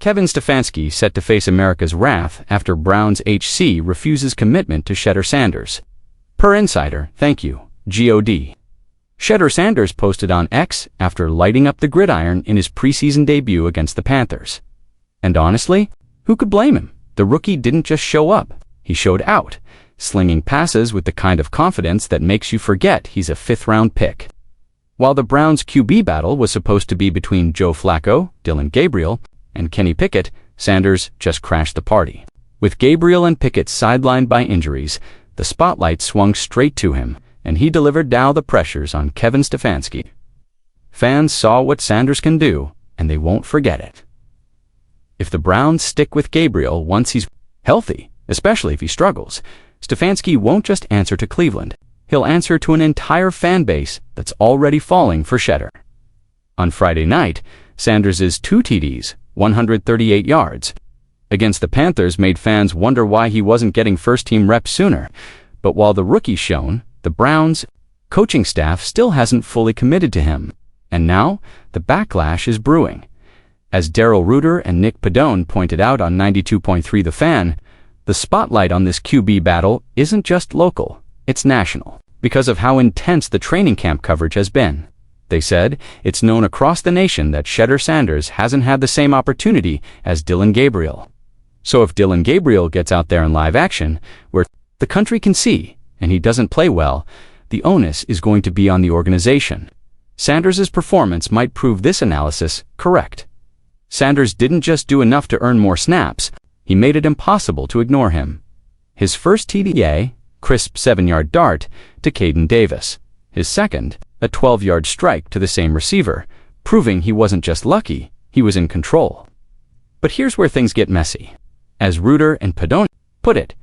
Kevin Stefanski set to face America's wrath after Browns HC refuses commitment to Shedeur Sanders. Per Insider, thank you, God. Shedeur Sanders posted on X after lighting up the gridiron in his preseason debut against the Panthers. And honestly, who could blame him? The rookie didn't just show up, he showed out, slinging passes with the kind of confidence that makes you forget he's a fifth-round pick. While the Browns' QB battle was supposed to be between Joe Flacco, Dillon Gabriel, and Kenny Pickett, Sanders just crashed the party. With Gabriel and Pickett sidelined by injuries, the spotlight swung straight to him, and he delivered down the pressures on Kevin Stefanski. Fans saw what Sanders can do, and they won't forget it. If the Browns stick with Gabriel once he's healthy, especially if he struggles, Stefanski won't just answer to Cleveland. He'll answer to an entire fan base that's already falling for Shedeur. On Friday night, Sanders' 2 TDs, 138 yards, against the Panthers made fans wonder why he wasn't getting first-team reps sooner. But while the rookie shone, the Browns' coaching staff still hasn't fully committed to him. And now, the backlash is brewing. As Daryl Ruiter and Nick Padone pointed out on 92.3 The Fan, the spotlight on this QB battle isn't just local, it's national, because of how intense the training camp coverage has been. They said it's known across the nation that Shedeur Sanders hasn't had the same opportunity as Dillon Gabriel. So if Dillon Gabriel gets out there in live action, where the country can see, and he doesn't play well, the onus is going to be on the organization. Sanders' performance might prove this analysis correct. Sanders didn't just do enough to earn more snaps, he made it impossible to ignore him. His first TD, crisp 7-yard dart to Caden Davis. His second, a 12-yard strike to the same receiver, proving he wasn't just lucky, he was in control. But here's where things get messy. As Ruiter and Padone put it,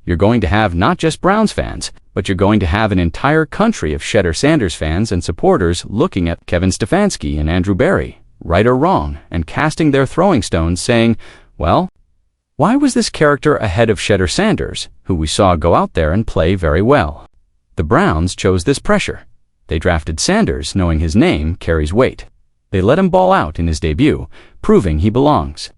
you're going to have not just Browns fans, but you're going to have an entire country of Shedeur Sanders fans and supporters looking at Kevin Stefanski and Andrew Berry, right or wrong, and casting their throwing stones saying, well, why was this character ahead of Shedeur Sanders, who we saw go out there and play very well? The Browns chose this pressure. They drafted Sanders knowing his name carries weight. They let him ball out in his debut, proving he belongs.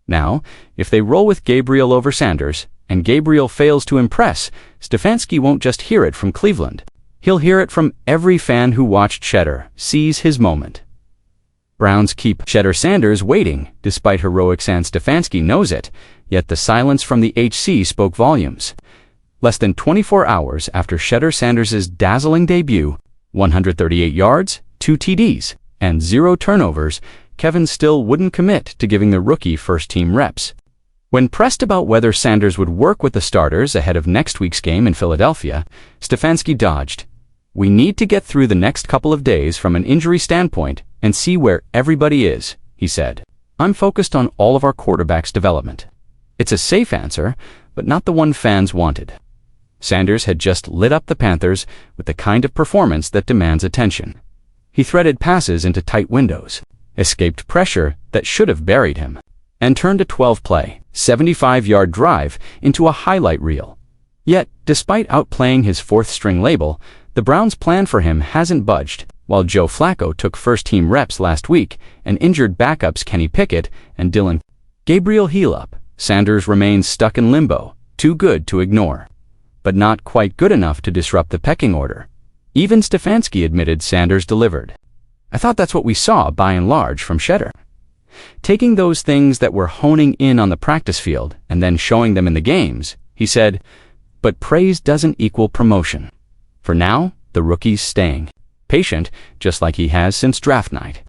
Now, if they roll with Gabriel over Sanders, and Gabriel fails to impress, Stefanski won't just hear it from Cleveland. He'll hear it from every fan who watched Shedeur seize his moment. Browns keep Shedeur Sanders waiting, despite heroics, and Stefanski knows it, yet the silence from the HC spoke volumes. Less than 24 hours after Shedeur Sanders' dazzling debut, 138 yards, 2 TDs, and 0 turnovers, Kevin still wouldn't commit to giving the rookie first-team reps. When pressed about whether Sanders would work with the starters ahead of next week's game in Philadelphia, Stefanski dodged. We need to get through the next couple of days from an injury standpoint and see where everybody is, he said. I'm focused on all of our quarterbacks' development. It's a safe answer, but not the one fans wanted. Sanders had just lit up the Panthers with the kind of performance that demands attention. He threaded passes into tight windows, escaped pressure that should have buried him, and turned a 12-play, 75-yard drive into a highlight reel. Yet, despite outplaying his fourth-string label, the Browns' plan for him hasn't budged. While Joe Flacco took first-team reps last week and injured backups Kenny Pickett and Dillon Gabriel heal up, Sanders remains stuck in limbo, too good to ignore, but not quite good enough to disrupt the pecking order. Even Stefanski admitted Sanders delivered. I thought that's what we saw, by and large, from Shedeur. Taking those things that were honing in on the practice field and then showing them in the games, he said, but praise doesn't equal promotion. For now, the rookie's staying. Patient, just like he has since draft night.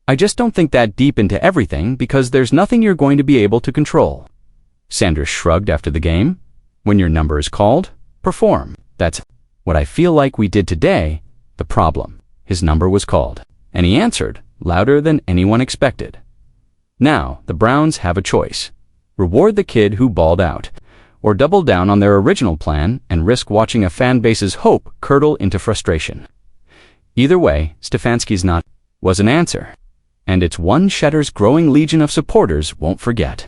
I just don't think that deep into everything because there's nothing you're going to be able to control. Sanders shrugged after the game. When your number is called, perform. That's what I feel like we did today. The problem. His number was called, and he answered louder than anyone expected. Now, the Browns have a choice. Reward the kid who balled out, or double down on their original plan and risk watching a fan base's hope curdle into frustration. Either way, Stefanski's not was an answer, and it's one Shedeur's growing legion of supporters won't forget.